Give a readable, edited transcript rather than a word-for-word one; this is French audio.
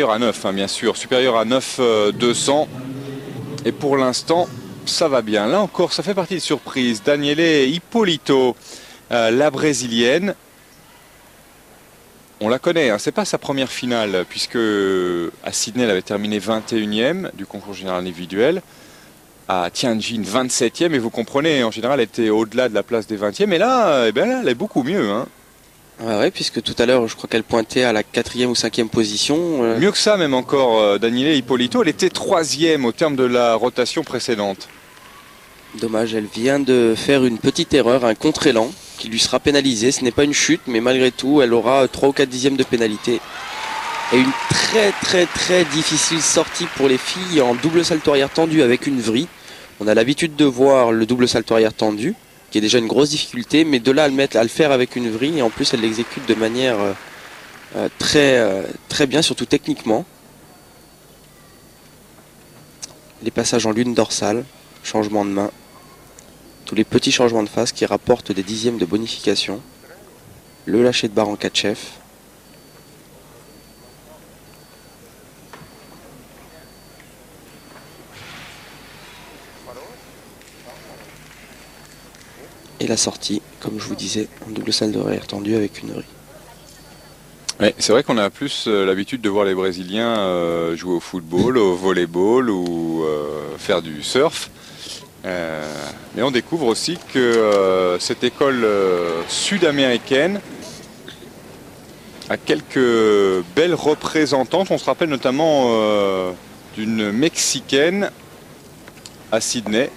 À 9, hein, bien sûr, supérieur à 9 200. Et pour l'instant, ça va bien. Là encore, ça fait partie des surprises. Daniele Ippolito, la brésilienne. On la connaît, hein, c'est pas sa première finale, puisque à Sydney, elle avait terminé 21e du concours général individuel. À Tianjin, 27e. Et vous comprenez, en général, elle était au-delà de la place des 20e. Et là, eh bien là elle est beaucoup mieux. Hein. Ouais, puisque tout à l'heure, je crois qu'elle pointait à la 4e ou 5e position. Mieux que ça, même encore, Daniele Ippolito, elle était 3e au terme de la rotation précédente. Dommage, elle vient de faire une petite erreur, un contre-élan qui lui sera pénalisé. Ce n'est pas une chute, mais malgré tout, elle aura 3 ou 4 dixièmes de pénalité. Et une très difficile sortie pour les filles en double salto arrière tendu avec une vrille. On a l'habitude de voir le double salto arrière tendu, qui est déjà une grosse difficulté, mais de là à le faire avec une vrille, et en plus elle l'exécute de manière très bien, surtout techniquement. Les passages en lune dorsale, changement de main, tous les petits changements de face qui rapportent des dixièmes de bonification. Le lâcher de barre en 4 chefs. Et la sortie, comme je vous disais, en double salto arrière tendu avec une vrille. Oui, c'est vrai qu'on a plus l'habitude de voir les Brésiliens jouer au football, au volleyball ou faire du surf. Mais on découvre aussi que cette école sud-américaine a quelques belles représentantes. On se rappelle notamment d'une Mexicaine à Sydney.